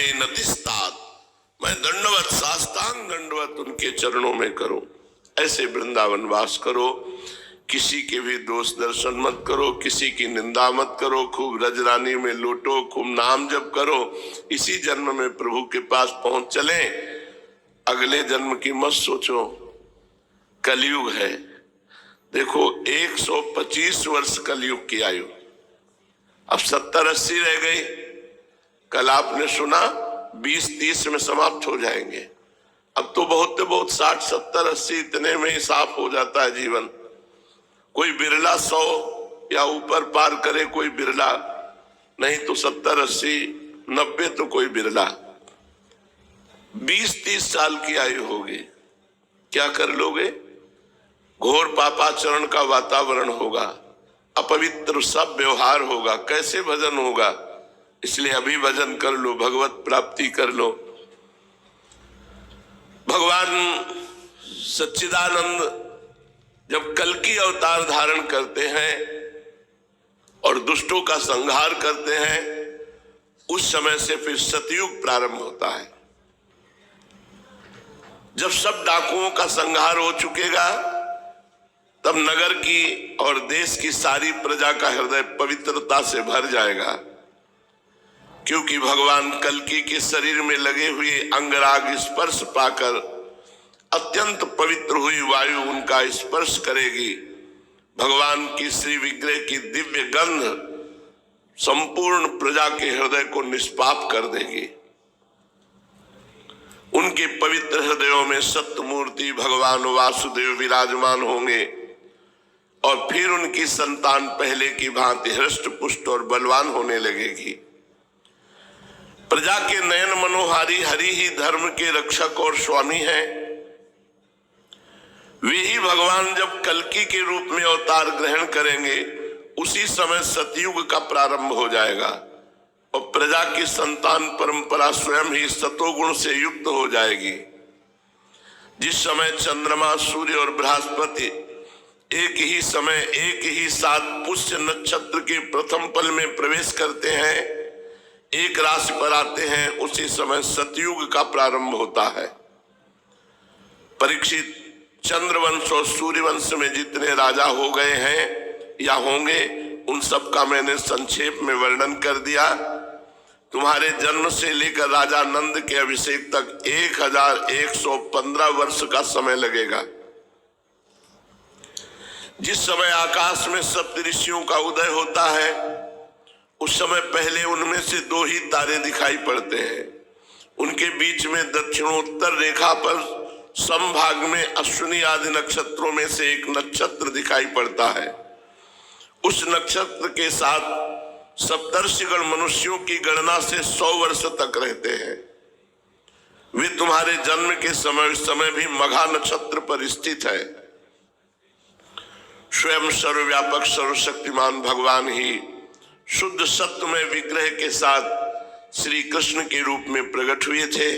में नतिस्तात, मैं दंडवत साष्टांग दंडवत उनके चरणों में करूं। ऐसे वृंदावन वास करो, किसी के भी दोष दर्शन मत करो, किसी की निंदा मत करो, खूब रजरानी में लौटो, खूब नाम जप करो। इसी जन्म में प्रभु के पास पहुंच चले, अगले जन्म की मत सोचो। कलयुग है, देखो 125 वर्ष कलयुग की आयु, अब 70-80 रह गई। कल आपने सुना 20-30 में समाप्त हो जाएंगे। अब तो बहुत 60-70-80 इतने में ही साफ हो जाता है जीवन। कोई बिरला 100 या ऊपर पार करे, कोई बिरला, नहीं तो 70-80-90 तो कोई बिरला। 20-30 साल की आयु होगी, क्या कर लोगे? घोर पापाचरण का वातावरण होगा, अपवित्र सब व्यवहार होगा, कैसे भजन होगा? इसलिए अभी भजन कर लो, भगवत प्राप्ति कर लो। भगवान सच्चिदानंद जब कल्कि अवतार धारण करते हैं और दुष्टों का संहार करते हैं, उस समय से फिर सतयुग प्रारंभ होता है। जब सब डाकुओं का संहार हो चुकेगा, तब नगर की और देश की सारी प्रजा का हृदय पवित्रता से भर जाएगा, क्योंकि भगवान कल्कि के शरीर में लगे हुए अंगराग स्पर्श पाकर अत्यंत पवित्र हुई वायु उनका स्पर्श करेगी। भगवान की श्री विग्रह की दिव्य गंध संपूर्ण प्रजा के हृदय को निष्पाप कर देगी। उनके पवित्र हृदयों में सत्य मूर्ति भगवान वासुदेव विराजमान होंगे और फिर उनकी संतान पहले की भांति हृष्ट पुष्ट और बलवान होने लगेगी। प्रजा के नयन मनोहारी हरि ही धर्म के रक्षक और स्वामी हैं। वे ही भगवान जब कल्कि के रूप में अवतार ग्रहण करेंगे, उसी समय सतयुग का प्रारंभ हो जाएगा और प्रजा की संतान परंपरा स्वयं ही सतोगुण से युक्त हो जाएगी। जिस समय चंद्रमा, सूर्य और बृहस्पति एक ही समय एक ही साथ पुष्य नक्षत्र के प्रथम पल में प्रवेश करते हैं, एक राशि पर आते हैं, उसी समय सतयुग का प्रारंभ होता है। परीक्षित, चंद्रवंश और सूर्यवंश में जितने राजा हो गए हैं या होंगे, उन सब का मैंने संक्षेप में वर्णन कर दिया। तुम्हारे जन्म से लेकर राजा नंद के अभिषेक तक 1115 वर्ष का समय लगेगा। जिस समय आकाश में सप्तऋषियों का उदय होता है, उस समय पहले उनमें से 2 ही तारे दिखाई पड़ते हैं। उनके बीच में दक्षिणोत्तर रेखा पर समभाग में अश्विनी आदि नक्षत्रों में से एक नक्षत्र दिखाई पड़ता है। उस नक्षत्र के साथ सप्तर्षिगण मनुष्यों की गणना से 100 वर्ष तक रहते हैं। वे तुम्हारे जन्म के समय भी मघा नक्षत्र पर स्थित है। स्वयं सर्वव्यापक सर्वशक्तिमान भगवान ही शुद्ध सत्वमय विग्रह के साथ श्री कृष्ण के रूप में प्रकट हुए थे।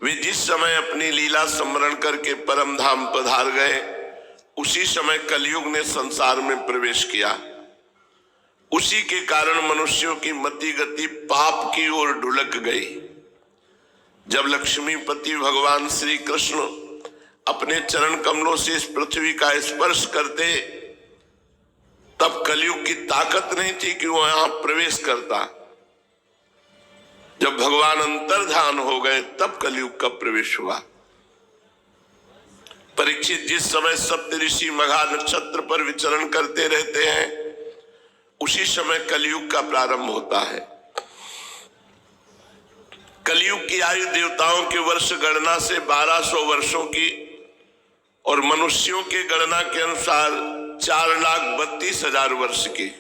वे जिस समय अपनी लीला स्मरण करके परम धाम पधार गए, उसी समय कलयुग ने संसार में प्रवेश किया। उसी के कारण मनुष्यों की मति गति पाप की ओर ढुलक गई। जब लक्ष्मीपति भगवान श्री कृष्ण अपने चरण कमलों से इस पृथ्वी का स्पर्श करते, तब कलयुग की ताकत नहीं थी कि वो यहां प्रवेश करता। जब भगवान अंतर्धान हो गए, तब कलयुग का प्रवेश हुआ। परीक्षित, जिस समय सप्तऋषि मघा नक्षत्र पर विचरण करते रहते हैं, उसी समय कलयुग का प्रारंभ होता है। कलयुग की आयु देवताओं के वर्ष गणना से 1200 वर्षों की और मनुष्यों के गणना के अनुसार 4,32,000 वर्ष की।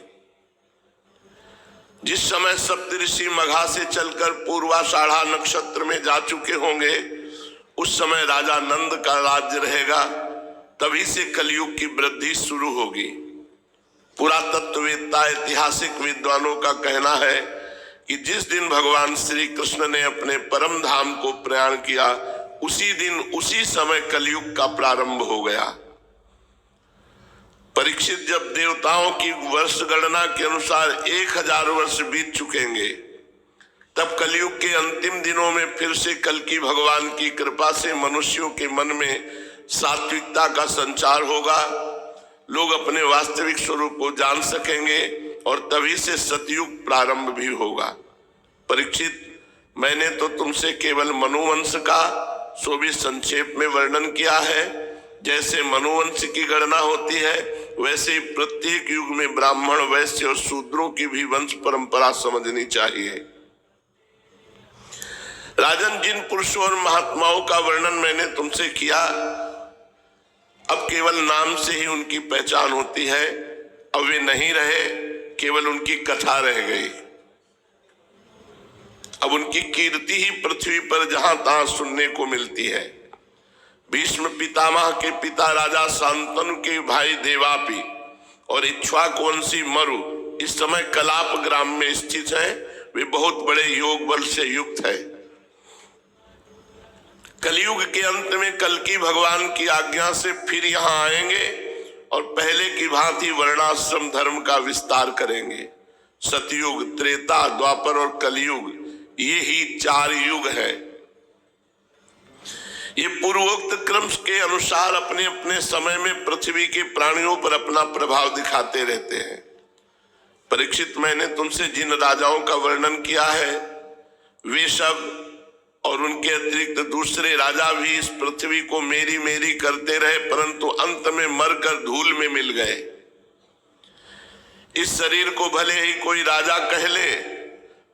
जिस समय सप्तऋषि मघा से चलकर पूर्वाषाढ़ा नक्षत्र में जा चुके होंगे, उस समय राजा नंद का राज्य रहेगा। तभी से कलयुग की वृद्धि शुरू होगी। पुरातत्ववेत्ता ऐतिहासिक विद्वानों का कहना है कि जिस दिन भगवान श्री कृष्ण ने अपने परम धाम को प्रयाण किया, उसी दिन उसी समय कलयुग का प्रारंभ हो गया। परीक्षित, जब देवताओं की वर्ष गणना के अनुसार 1000 वर्ष बीत चुकेंगे, तब कलयुग के अंतिम दिनों में फिर से कल्कि भगवान की कृपा से मनुष्यों के मन में सात्विकता का संचार होगा। लोग अपने वास्तविक स्वरूप को जान सकेंगे और तभी से सतयुग प्रारंभ भी होगा। परीक्षित, मैंने तो तुमसे केवल मनुवंश का सो भी संक्षेप में वर्णन किया है। जैसे मनुवंश की गणना होती है वैसे ही प्रत्येक युग में ब्राह्मण, वैश्य और शूद्रों की भी वंश परंपरा समझनी चाहिए। राजन, जिन पुरुषों और महात्माओं का वर्णन मैंने तुमसे किया, अब केवल नाम से ही उनकी पहचान होती है। अब वे नहीं रहे, केवल उनकी कथा रह गई। अब उनकी कीर्ति ही पृथ्वी पर जहां तहां सुनने को मिलती है। भीष्म पितामह के पिता राजा शांतनु के भाई देवापी और इक्ष्वाकुवंशी मरु इस समय कलाप ग्राम में स्थित हैं। वे बहुत बड़े योग बल से युक्त है। कलयुग के अंत में कल्कि भगवान की आज्ञा से फिर यहाँ आएंगे और पहले की भांति वर्णाश्रम धर्म का विस्तार करेंगे। सतयुग, त्रेता, द्वापर और कलयुग, ये ही 4 युग है। ये पूर्वोक्त क्रम के अनुसार अपने अपने समय में पृथ्वी के प्राणियों पर अपना प्रभाव दिखाते रहते हैं। परीक्षित, मैंने तुमसे जिन राजाओं का वर्णन किया है वे सब और उनके अतिरिक्त दूसरे राजा भी इस पृथ्वी को मेरी मेरी करते रहे, परंतु अंत में मरकर धूल में मिल गए। इस शरीर को भले ही कोई राजा कह ले,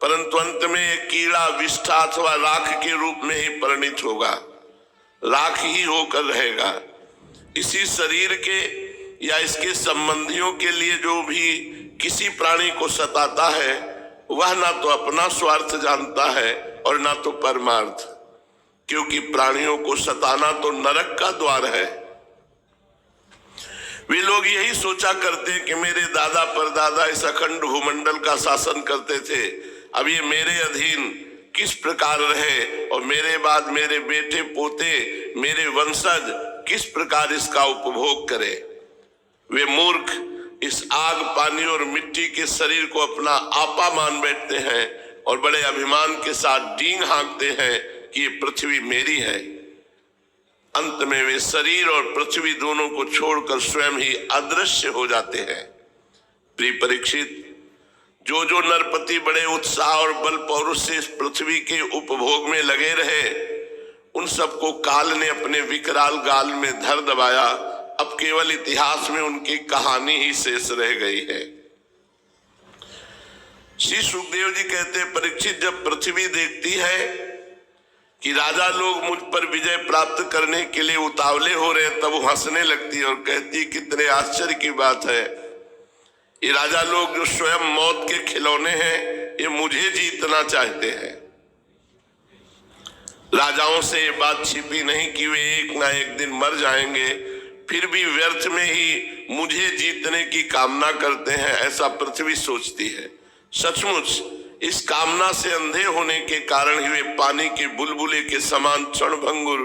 परंतु अंत में एक कीड़ा, विष्ठा अथवा राख के रूप में ही परिणित होगा, राख ही होकर रहेगा। इसी शरीर के या इसके संबंधियों के लिए जो भी किसी प्राणी को सताता है वह ना तो अपना स्वार्थ जानता है और ना तो परमार्थ, क्योंकि प्राणियों को सताना तो नरक का द्वार है। वे लोग यही सोचा करते कि मेरे दादा परदादा इस अखंड भूमंडल का शासन करते थे, अब ये मेरे अधीन किस प्रकार रहे और मेरे बाद मेरे बेटे पोते, मेरे वंशज किस प्रकार इसका उपभोग करे। वे मूर्ख इस आग, पानी और मिट्टी के शरीर को अपना आपा मान बैठते हैं और बड़े अभिमान के साथ डींग हाँकते हैं कि ये पृथ्वी मेरी है। अंत में वे शरीर और पृथ्वी दोनों को छोड़कर स्वयं ही अदृश्य हो जाते हैं। प्रिय परीक्षित, जो जो नरपति बड़े उत्साह और बल पौरुष से इस पृथ्वी के उपभोग में लगे रहे, उन सबको काल ने अपने विकराल गाल में धर दबाया। अब केवल इतिहास में उनकी कहानी ही शेष रह गई है। श्री सुखदेव जी कहते, परीक्षित, जब पृथ्वी देखती है कि राजा लोग मुझ पर विजय प्राप्त करने के लिए उतावले हो रहे, तब वो हंसने लगती और कहती, कितने आश्चर्य की बात है, ये राजा लोग जो स्वयं मौत के खिलौने हैं, ये मुझे जीतना चाहते हैं। राजाओं से ये बात छिपी नहीं कि वे एक ना एक दिन मर जाएंगे, फिर भी व्यर्थ में ही मुझे जीतने की कामना करते हैं, ऐसा पृथ्वी सोचती है। सचमुच इस कामना से अंधे होने के कारण ही वे पानी के बुलबुले के समान क्षणभंगुर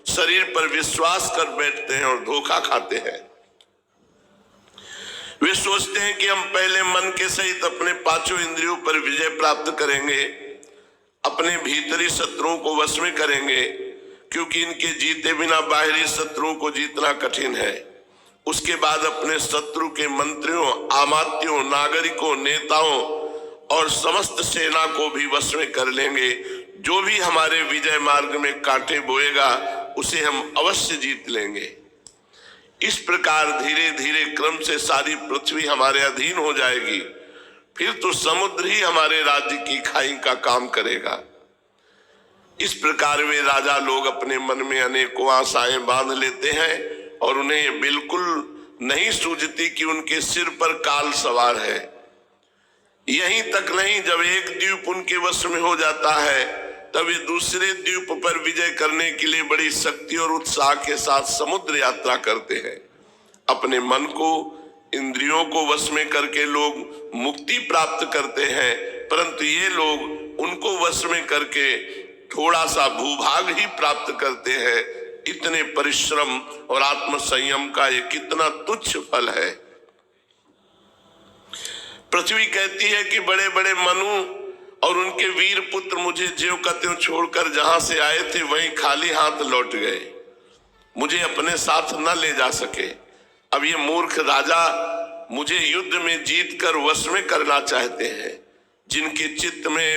शरीर पर विश्वास कर बैठते हैं और धोखा खाते हैं। वे सोचते हैं कि हम पहले मन के सहित अपने 5 इंद्रियों पर विजय प्राप्त करेंगे, अपने भीतरी शत्रुओं को वश में करेंगे, क्योंकि इनके जीते बिना बाहरी शत्रुओं को जीतना कठिन है। उसके बाद अपने शत्रु के मंत्रियों, आमात्यों, नागरिकों, नेताओं और समस्त सेना को भी वश में कर लेंगे। जो भी हमारे विजय मार्ग में कांटे बोएगा उसे हम अवश्य जीत लेंगे। इस प्रकार धीरे धीरे क्रम से सारी पृथ्वी हमारे अधीन हो जाएगी, फिर तो समुद्र ही हमारे राज्य की खाई का काम करेगा। इस प्रकार वे राजा लोग अपने मन में अनेकों आशाएं बांध लेते हैं और उन्हें बिल्कुल नहीं सूझती कि उनके सिर पर काल सवार है। यहीं तक नहीं, जब एक द्वीप उनके वश में हो जाता है तब वे दूसरे द्वीप पर विजय करने के लिए बड़ी शक्ति और उत्साह के साथ समुद्र यात्रा करते हैं। अपने मन को, इंद्रियों को वश में करके लोग मुक्ति प्राप्त करते हैं, परंतु ये लोग उनको वश में करके थोड़ा सा भूभाग ही प्राप्त करते हैं। इतने परिश्रम और आत्म संयम का ये कितना तुच्छ फल है। पृथ्वी कहती है कि बड़े बड़े मनु और उनके वीर पुत्र मुझे ज्यों का त्यों छोड़कर जहां से आए थे वहीं खाली हाथ लौट गए, मुझे अपने साथ न ले जा सके। अब ये मूर्ख राजा मुझे युद्ध में जीत कर वश में करना चाहते हैं। जिनके चित्त में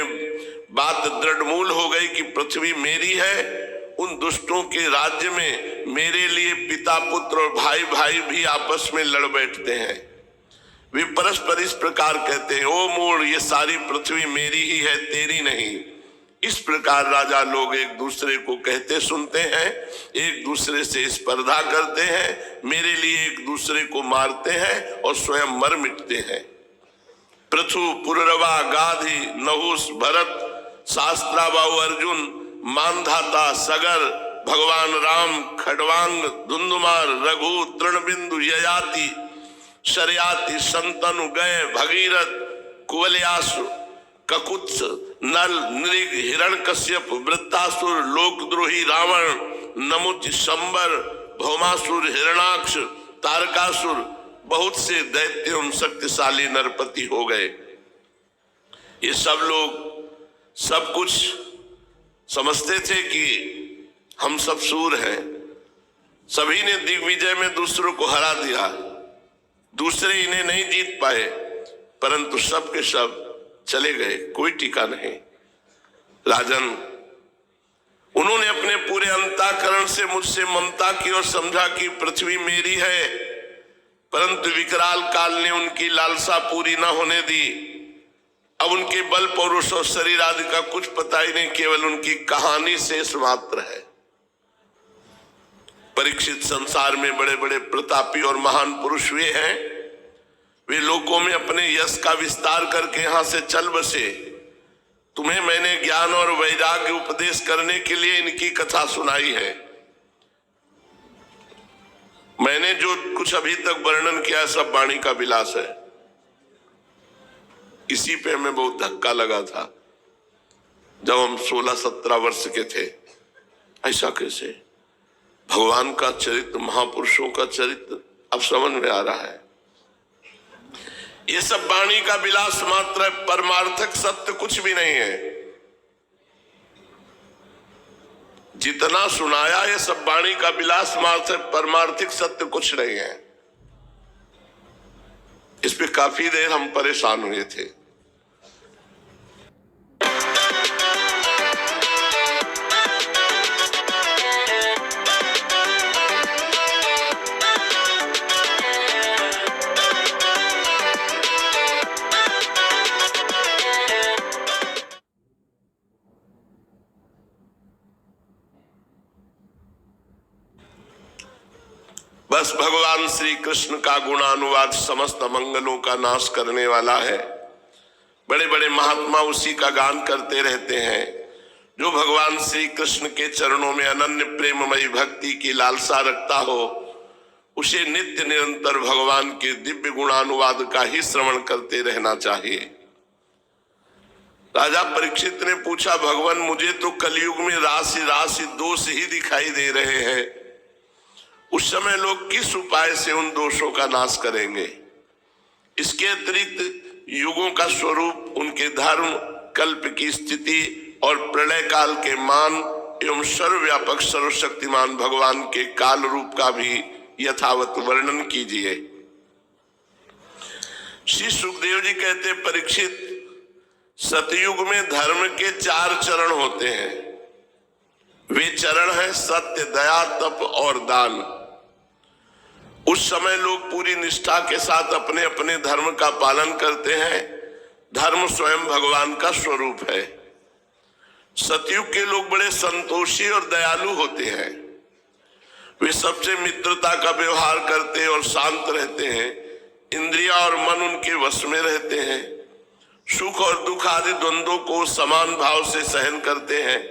बात दृढ़मूल हो गई कि पृथ्वी मेरी है, उन दुष्टों के राज्य में मेरे लिए पिता पुत्र और भाई भाई भी आपस में लड़ बैठते हैं। वे परस्पर इस प्रकार कहते हैं, ओ मूढ़, ये सारी पृथ्वी मेरी ही है, तेरी नहीं। इस प्रकार राजा लोग एक दूसरे को कहते सुनते हैं, एक दूसरे से स्पर्धा करते हैं, मेरे लिए एक दूसरे को मारते हैं और स्वयं मर मिटते हैं। पृथु, पुररवा, गाधी, नहुस, भरत, शास्त्राबाहु अर्जुन, मानधाता, सगर, भगवान राम, खडवांग, धुंधुमार, रघु, तृणबिंदु, ययाति, शर्याति, शंतनु, गय, भगीरथ, कुवलयासु, ककुत्स, नल, नृग, हिरण्यकश्यप, वृत्तासुर, लोकद्रोही रावण, नमुच, शंबर, भौमासुर, हिरणाक्ष, तारकासुर, बहुत से दैत्य एवं शक्तिशाली नरपति हो गए। ये सब लोग सब कुछ समझते थे कि हम सब सूर हैं। सभी ने दिग्विजय में दूसरों को हरा दिया, दूसरे इन्हें नहीं जीत पाए, परंतु सब के सब चले गए, कोई टीका नहीं। राजन, उन्होंने अपने पूरे अंतःकरण से मुझसे ममता की और समझा कि पृथ्वी मेरी है, परंतु विकराल काल ने उनकी लालसा पूरी न होने दी। अब उनके बल, पौरुष और शरीर आदि का कुछ पता ही नहीं, केवल उनकी कहानी शेष मात्र है। परीक्षित संसार में बड़े बड़े प्रतापी और महान पुरुष वे हैं। वे लोकों में अपने यश का विस्तार करके यहां से चल बसे। तुम्हें मैंने ज्ञान और वैराग्य उपदेश करने के लिए इनकी कथा सुनाई है। मैंने जो कुछ अभी तक वर्णन किया सब वाणी का विलास है। इसी पे हमें बहुत धक्का लगा था जब हम 16-17 वर्ष के थे। ऐसा कैसे? भगवान का चरित्र, महापुरुषों का चरित्र अब समझ में आ रहा है। ये सब वाणी का विलास मात्र है, परमार्थक सत्य कुछ भी नहीं है। जितना सुनाया ये सब वाणी का विलास मात्र है, परमार्थिक सत्य कुछ नहीं है। इस पे काफी देर हम परेशान हुए थे। बस भगवान श्री कृष्ण का गुणानुवाद समस्त मंगलों का नाश करने वाला है। बड़े बड़े महात्मा उसी का गान करते रहते हैं। जो भगवान श्री कृष्ण के चरणों में अनन्य प्रेममयी भक्ति की लालसा रखता हो, उसे नित्य निरंतर भगवान के दिव्य गुणानुवाद का ही श्रवण करते रहना चाहिए। राजा परीक्षित ने पूछा, भगवान मुझे तो कलयुग में राशि राशि दोष ही दिखाई दे रहे हैं। उस समय लोग किस उपाय से उन दोषों का नाश करेंगे? इसके अतिरिक्त युगों का स्वरूप, उनके धर्म, कल्प की स्थिति और प्रलय काल के मान एवं सर्वव्यापक सर्वशक्तिमान भगवान के काल रूप का भी यथावत वर्णन कीजिए। श्री सुखदेव जी कहते, परीक्षित, सतयुग में धर्म के 4 चरण होते हैं। वे चरण है सत्य, दया, तप और दान। उस समय लोग पूरी निष्ठा के साथ अपने अपने धर्म का पालन करते हैं। धर्म स्वयं भगवान का स्वरूप है। सतयुग के लोग बड़े संतोषी और दयालु होते हैं। वे सबसे मित्रता का व्यवहार करते और शांत रहते हैं। इंद्रियां और मन उनके वश में रहते हैं। सुख और दुख आदि द्वंद्वों को समान भाव से सहन करते हैं।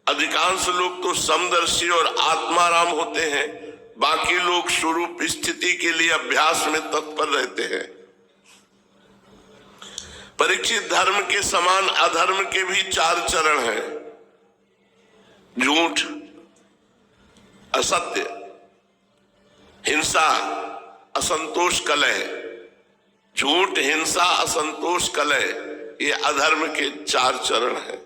अधिकांश लोग तो समदर्शी और आत्माराम होते हैं। बाकी लोग स्वरूप स्थिति के लिए अभ्यास में तत्पर रहते हैं। परीक्षित, धर्म के समान अधर्म के भी 4 चरण हैं। झूठ, असत्य, हिंसा, असंतोष, कलह। झूठ, हिंसा, असंतोष, कलह ये अधर्म के 4 चरण हैं।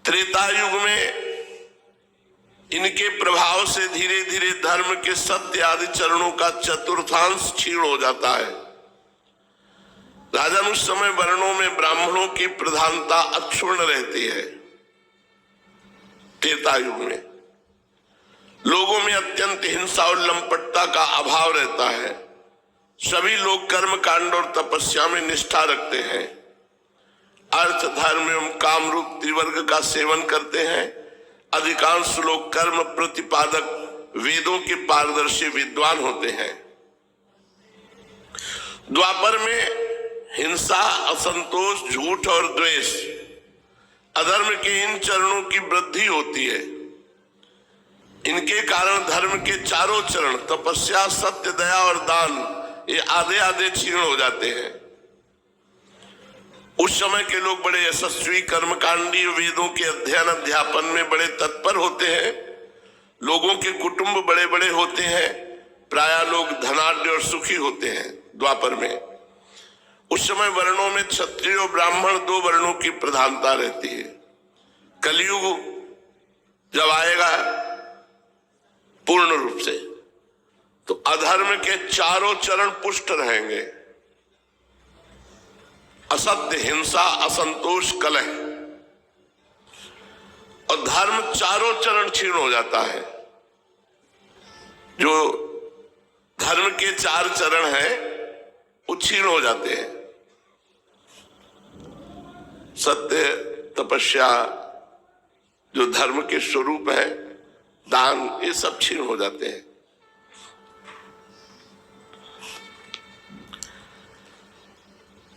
त्रेता युग में इनके प्रभाव से धीरे धीरे धर्म के सत्य आदि चरणों का चतुर्थांश क्षीण हो जाता है। राजन, उस समय वर्णों में ब्राह्मणों की प्रधानता अक्षुण्ण रहती है। त्रेता युग में लोगों में अत्यंत हिंसा और लंपटता का अभाव रहता है। सभी लोग कर्म कांड और तपस्या में निष्ठा रखते हैं। अर्थ, धर्म एवं काम रूप त्रिवर्ग का सेवन करते हैं। अधिकांश लोग कर्म प्रतिपादक वेदों के पारदर्शी विद्वान होते हैं। द्वापर में हिंसा, असंतोष, झूठ और द्वेष, अधर्म के इन चरणों की वृद्धि होती है। इनके कारण धर्म के 4 चरण तपस्या, सत्य, दया और दान ये आधे आधे क्षीण हो जाते हैं। उस समय के लोग बड़े यशस्वी, कर्मकांडी, वेदों के अध्ययन अध्यापन में बड़े तत्पर होते हैं। लोगों के कुटुंब बड़े बड़े होते हैं। प्रायः लोग धनाढ्य और सुखी होते हैं। द्वापर में उस समय वर्णों में क्षत्रिय और ब्राह्मण 2 वर्णों की प्रधानता रहती है। कलयुग जब आएगा पूर्ण रूप से, तो अधर्म के 4 चरण पुष्ट रहेंगे। असत्य, हिंसा, असंतोष, कलह, और धर्म 4 चरण क्षीण हो जाता है। जो धर्म के 4 चरण हैं वो क्षीण हो जाते हैं। सत्य, तपस्या, जो धर्म के स्वरूप है, दान, ये सब क्षीण हो जाते हैं।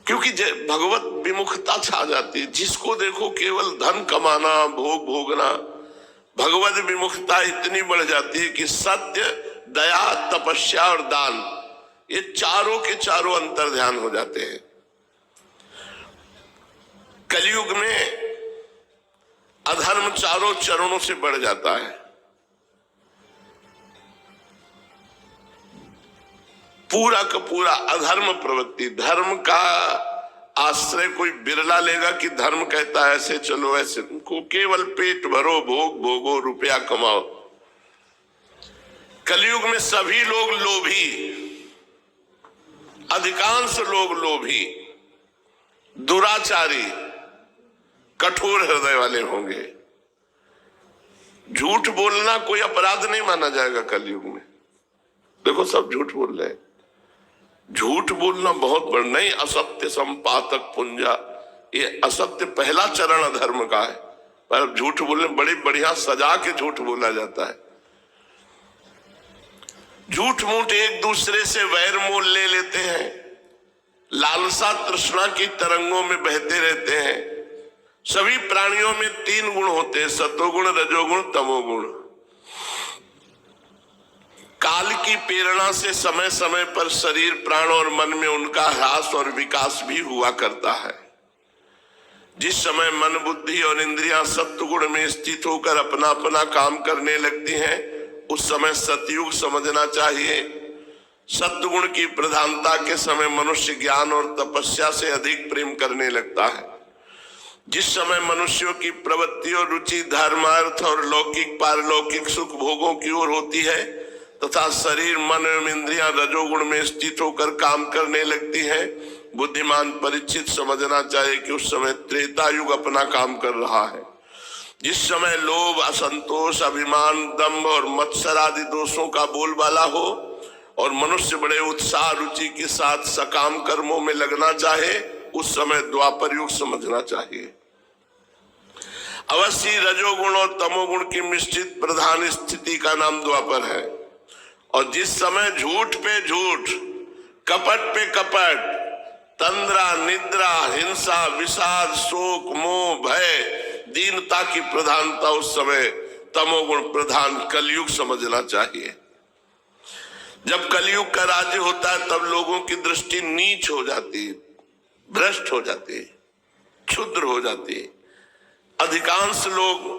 क्योंकि भगवत विमुखता छा जाती है। जिसको देखो केवल धन कमाना, भोग भोगना। भगवत विमुखता इतनी बढ़ जाती है कि सत्य, दया, तपस्या और दान ये चारों के चारों अंतर ध्यान हो जाते हैं। कलयुग में अधर्म 4 चरणों से बढ़ जाता है। पूरा का पूरा अधर्म प्रवृत्ति। धर्म का आश्रय कोई बिरला लेगा कि धर्म कहता है ऐसे चलो, ऐसे को केवल पेट भरो, भोग भोगो, रुपया कमाओ। कलयुग में सभी लोग लोभी, अधिकांश लोग लोभी, दुराचारी, कठोर हृदय वाले होंगे। झूठ बोलना कोई अपराध नहीं माना जाएगा कलयुग में। देखो सब झूठ बोल रहे हैं। झूठ बोलना बहुत बड़ा नहीं। असत्य संपातक पुंजा, ये असत्य पहला चरण अधर्म का है। पर झूठ बोलने बड़ी बढ़िया सजा के झूठ बोला जाता है। झूठ मूठ एक दूसरे से वैर मोल ले लेते हैं। लालसा तृष्णा की तरंगों में बहते रहते हैं। सभी प्राणियों में 3 गुण होते हैं, सतोगुण, रजोगुण, तमोगुण। काल की प्रेरणा से समय समय पर शरीर, प्राण और मन में उनका ह्रास और विकास भी हुआ करता है। जिस समय मन, बुद्धि और इंद्रियां सत्वगुण में स्थित होकर अपना अपना काम करने लगती हैं, उस समय सतयुग समझना चाहिए। सत्वगुण की प्रधानता के समय मनुष्य ज्ञान और तपस्या से अधिक प्रेम करने लगता है। जिस समय मनुष्यों की प्रवृत्ति और रुचि धर्म, अर्थ और लौकिक पारलौकिक सुख भोगों की ओर होती है तथा शरीर, मन एवं इंद्रियां रजोगुण में स्थित होकर काम करने लगती हैं, बुद्धिमान परीक्षित समझना चाहिए कि उस समय त्रेता युग अपना काम कर रहा है। जिस समय लोभ, असंतोष, अभिमान, दंभ और मत्सर आदि दोषों का बोलबाला हो और मनुष्य बड़े उत्साह रुचि के साथ सकाम कर्मों में लगना चाहे, उस समय द्वापर युग समझना चाहिए। अवश्य रजोगुण और तमोगुण की मिश्रित प्रधान स्थिति का नाम द्वापर है। और जिस समय झूठ पे झूठ, कपट पे कपट, तंद्रा, निद्रा, हिंसा, विषाद, शोक, मोह, भय, दीनता की प्रधानता, उस समय तमोगुण प्रधान कलयुग समझना चाहिए। जब कलयुग का राज्य होता है तब लोगों की दृष्टि नीच हो जाती है, भ्रष्ट हो जाती है, क्षुद्र हो जाती है। अधिकांश लोग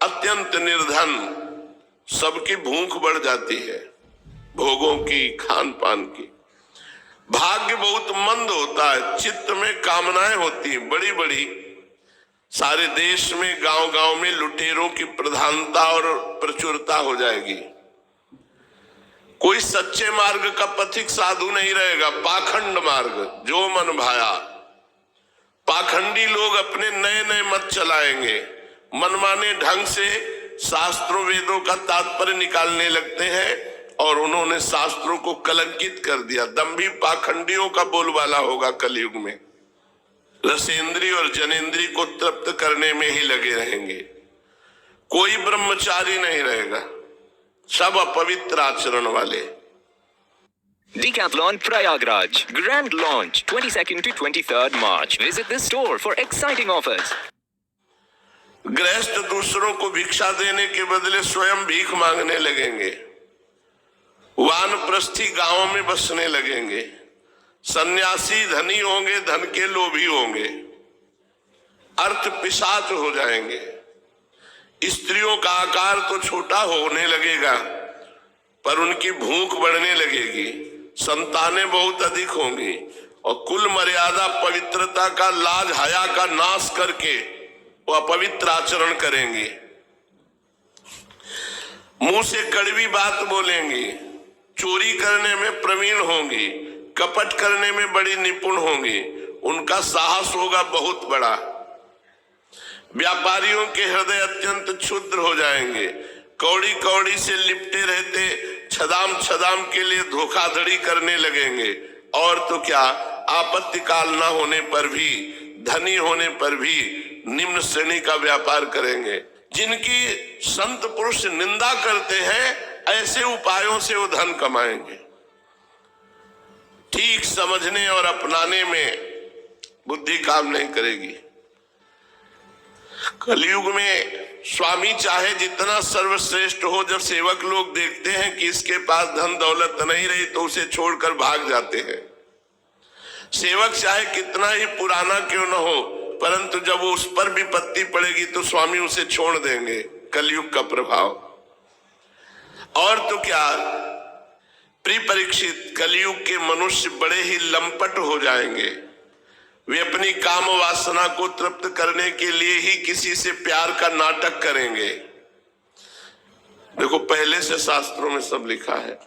अत्यंत निर्धन, सबकी भूख बढ़ जाती है, भोगों की, खान पान की। भाग्य बहुत मंद होता है, चित्त में कामनाएं होती हैं बड़ी बड़ी। सारे देश में गांव गांव में लुटेरों की प्रधानता और प्रचुरता हो जाएगी। कोई सच्चे मार्ग का पथिक साधु नहीं रहेगा, पाखंड मार्ग जो मन भाया। पाखंडी लोग अपने नए नए मत चलाएंगे, मनमाने ढंग से शास्त्रों वेदों का तात्पर्य निकालने लगते हैं और उन्होंने शास्त्रों को कलंकित कर दिया। दंभी पाखंडियों का बोलबाला होगा कलयुग में। रसेंद्री और जनेंद्री को तृप्त करने में ही लगे रहेंगे, कोई ब्रह्मचारी नहीं रहेगा, सब अपवित्र आचरण वाले। Decathlon Prayagraj Grand Launch 22nd to 23rd March. Visit the store for exciting offers. गृहस्थ दूसरों को भिक्षा देने के बदले स्वयं भीख मांगने लगेंगे, वानप्रस्थी गांवों में बसने लगेंगे, सन्यासी धनी होंगे, धन के लोभी होंगे, अर्थ पिशाच हो जाएंगे। स्त्रियों का आकार तो छोटा होने लगेगा पर उनकी भूख बढ़ने लगेगी, संतानें बहुत अधिक होंगी और कुल मर्यादा पवित्रता का, लाज हया का नाश करके वो अपवित्र आचरण करेंगे। मुंह से कड़वी बात बोलेंगी, चोरी करने में प्रवीण होंगी, कपट करने में बड़ी निपुण होंगी, उनका साहस होगा बहुत बड़ा। व्यापारियों के हृदय अत्यंत क्षुद्र हो जाएंगे, कौड़ी कौड़ी से लिपटे रहते छदाम छदाम के लिए धोखाधड़ी करने लगेंगे। और तो क्या, आपत्ति काल न होने पर भी, धनी होने पर भी निम्न श्रेणी का व्यापार करेंगे। जिनकी संत पुरुष निंदा करते हैं, ऐसे उपायों से वो धन कमाएंगे। ठीक समझने और अपनाने में बुद्धि काम नहीं करेगी। कलयुग में स्वामी चाहे जितना सर्वश्रेष्ठ हो, जब सेवक लोग देखते हैं कि इसके पास धन दौलत नहीं रही तो उसे छोड़कर भाग जाते हैं। सेवक चाहे कितना ही पुराना क्यों न हो, परंतु जब वो उस पर विपत्ति पड़ेगी तो स्वामी उसे छोड़ देंगे। कलयुग का प्रभाव। और तो क्या, प्रिय परीक्षित, कलयुग के मनुष्य बड़े ही लंपट हो जाएंगे। वे अपनी काम वासना को तृप्त करने के लिए ही किसी से प्यार का नाटक करेंगे। देखो, पहले से शास्त्रों में सब लिखा है।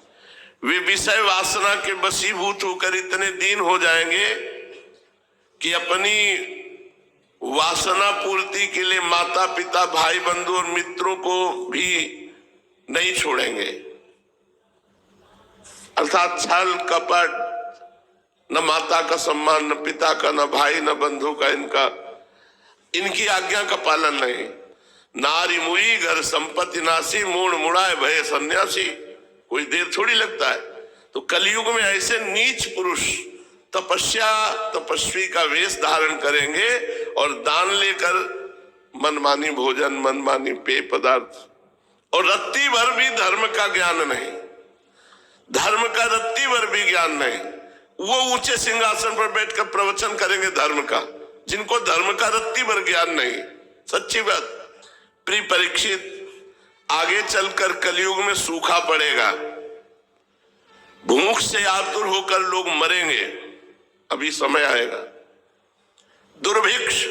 वे विषय वासना के वशीभूत होकर इतने दीन हो जाएंगे कि अपनी वासना पूर्ति के लिए माता पिता, भाई बंधु और मित्रों को भी नहीं छोड़ेंगे। अर्थात छल कपट, न माता का सम्मान, न पिता का, न भाई, न बंधु का, इनकी आज्ञा का पालन नहीं। नारी मुई घर संपत्ति नासी, मूड मुड़ाए भय सन्यासी। कोई देर थोड़ी लगता है। तो कलयुग में ऐसे नीच पुरुष तपस्वी का वेश धारण करेंगे और दान लेकर मनमानी भोजन, मनमानी पेय पदार्थ, और रत्ती भर भी धर्म का ज्ञान नहीं। धर्म का रत्ती भर भी ज्ञान नहीं। वो ऊंचे सिंहासन पर बैठकर प्रवचन करेंगे धर्म का, जिनको धर्म का रत्ती भर ज्ञान नहीं। सच्ची बात। प्रिय परीक्षित, आगे चलकर कलयुग में सूखा पड़ेगा, भूख से आतुर होकर लोग मरेंगे। अभी समय आएगा। दुर्भिक्ष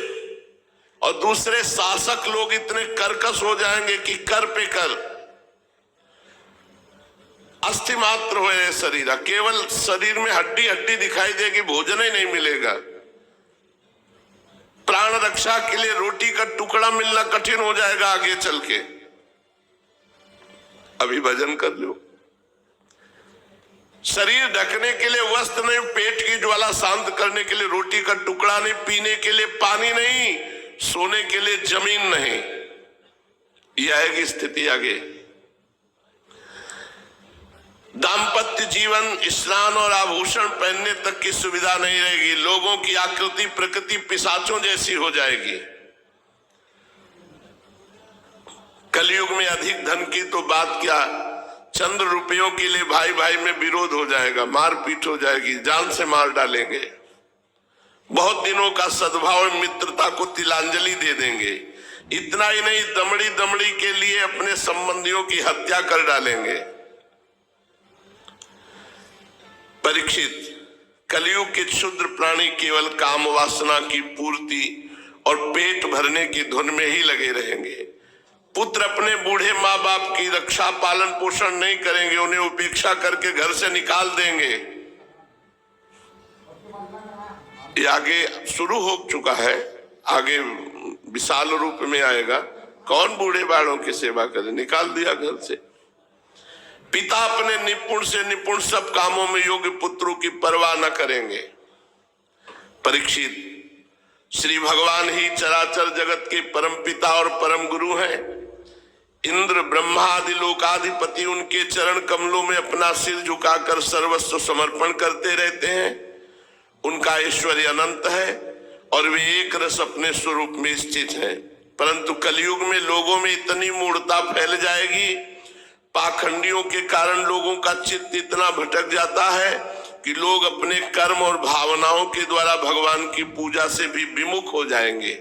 और दूसरे शासक लोग इतने कर्कश हो जाएंगे कि कर पे कर, अस्थि मात्र हुए शरीर, केवल शरीर में हड्डी हड्डी दिखाई देगी, भोजन ही नहीं मिलेगा। प्राण रक्षा के लिए रोटी का टुकड़ा मिलना कठिन हो जाएगा आगे चल के। अभी भजन कर लो। शरीर ढकने के लिए वस्त्र नहीं, पेट की ज्वाला शांत करने के लिए रोटी का टुकड़ा नहीं, पीने के लिए पानी नहीं, सोने के लिए जमीन नहीं। यह आएगी स्थिति आगे। दाम्पत्य जीवन, स्नान और आभूषण पहनने तक की सुविधा नहीं रहेगी। लोगों की आकृति प्रकृति पिशाचों जैसी हो जाएगी। कलयुग में अधिक धन की तो बात क्या, चंद्र रुपयों के लिए भाई भाई में विरोध हो जाएगा, मारपीट हो जाएगी, जान से मार डालेंगे। बहुत दिनों का सद्भाव और मित्रता को तिलांजलि दे देंगे। इतना ही नहीं, दमड़ी दमड़ी के लिए अपने संबंधियों की हत्या कर डालेंगे। परीक्षित, कलयुग के क्षुद्र प्राणी केवल काम वासना की पूर्ति और पेट भरने की धुन में ही लगे रहेंगे। पुत्र अपने बूढ़े माँ बाप की रक्षा पालन पोषण नहीं करेंगे, उन्हें उपेक्षा करके घर से निकाल देंगे। ये आगे शुरू हो चुका है, आगे विशाल रूप में आएगा। कौन बूढ़े बालों की सेवा करे, निकाल दिया घर से। पिता अपने निपुण से निपुण सब कामों में योग्य पुत्रों की परवाह न करेंगे। परीक्षित, श्री भगवान ही चराचर जगत के परम पिता और परम गुरु हैं। इंद्र ब्रह्मा आदि लोकाधिपति उनके चरण कमलों में अपना सिर झुकाकर सर्वस्व समर्पण करते रहते हैं। उनका ऐश्वर्य अनंत है और वे एक रस अपने स्वरूप में स्थित हैं। परंतु कलयुग में लोगों में इतनी मूढ़ता फैल जाएगी, पाखंडियों के कारण लोगों का चित्त इतना भटक जाता है कि लोग अपने कर्म और भावनाओं के द्वारा भगवान की पूजा से भी विमुख हो जाएंगे।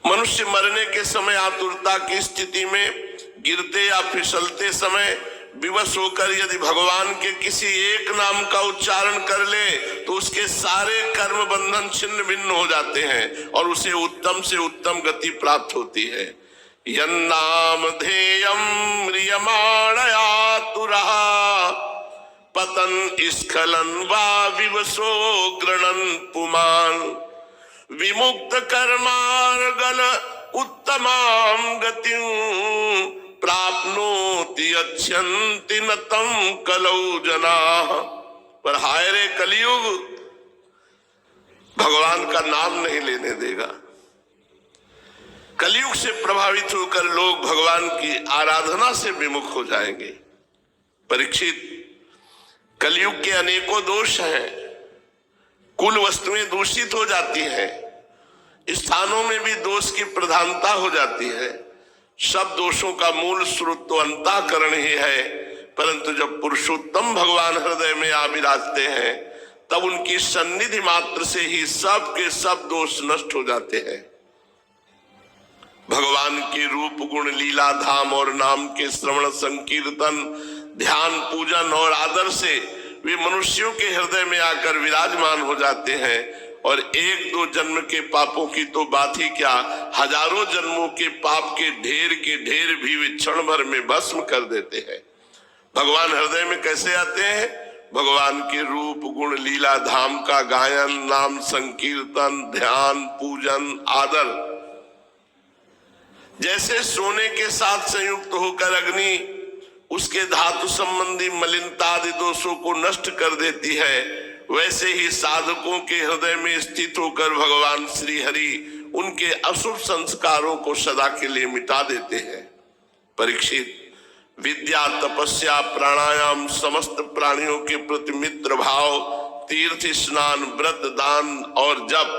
मनुष्य मरने के समय आतुरता की स्थिति में गिरते या फिसलते समय विवश होकर यदि भगवान के किसी एक नाम का उच्चारण कर ले तो उसके सारे कर्म बंधन छिन्न भिन्न हो जाते हैं और उसे उत्तम से उत्तम गति प्राप्त होती है। यन्नाम ध्येयं म्रियमाणयातुरः पतन स्खलन वा विवशो गृणन् पुमान् विमुक्त कर्मार्गल उत्तमां गतिं प्राप्नोति अच्छन्ति न तं कलौ जनाः। पर हाय रे कलयुग भगवान का नाम नहीं लेने देगा। कलयुग से प्रभावित होकर लोग भगवान की आराधना से विमुख हो जाएंगे। परीक्षित, कलयुग के अनेकों दोष हैं। कुल वस्तुएं दूषित हो जाती हैं, स्थानों में भी दोष की प्रधानता हो जाती है। सब दोषों का मूल स्रोत तो अंतःकरण ही है, परंतु जब पुरुषोत्तम भगवान हृदय में आ विराजते हैं तब उनकी सन्निधि मात्र से ही सब के सब दोष नष्ट हो जाते हैं। भगवान के रूप गुण लीला धाम और नाम के श्रवण संकीर्तन ध्यान पूजन और आदर से वे मनुष्यों के हृदय में आकर विराजमान हो जाते हैं और एक दो जन्म के पापों की तो बात ही क्या, हजारों जन्मों के पाप के ढेर भी वे क्षण भर में भस्म कर देते हैं। भगवान हृदय में कैसे आते हैं? भगवान के रूप गुण लीला धाम का गायन, नाम संकीर्तन, ध्यान, पूजन, आदर। जैसे सोने के साथ संयुक्त होकर अग्नि उसके धातु संबंधी मलिनता आदि दोषों को नष्ट कर देती है, वैसे ही साधकों के हृदय में स्थित होकर भगवान श्री हरि उनके अशुभ संस्कारों को सदा के लिए मिटा देते हैं। परीक्षित, विद्या, तपस्या, प्राणायाम, समस्त प्राणियों के प्रति मित्र भाव, तीर्थ स्नान, व्रत, दान और जप,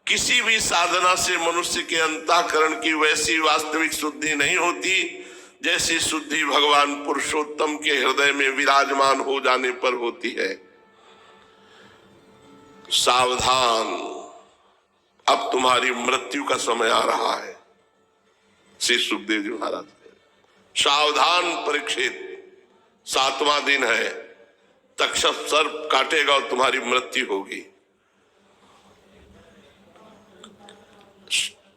किसी भी साधना से मनुष्य के अंतःकरण की वैसी वास्तविक शुद्धि नहीं होती जैसी शुद्धि भगवान पुरुषोत्तम के हृदय में विराजमान हो जाने पर होती है। सावधान, अब तुम्हारी मृत्यु का समय आ रहा है। श्री सुखदेव जी महाराज, सावधान परीक्षित, 7वां दिन है, तक्षक सर्प काटेगा और तुम्हारी मृत्यु होगी।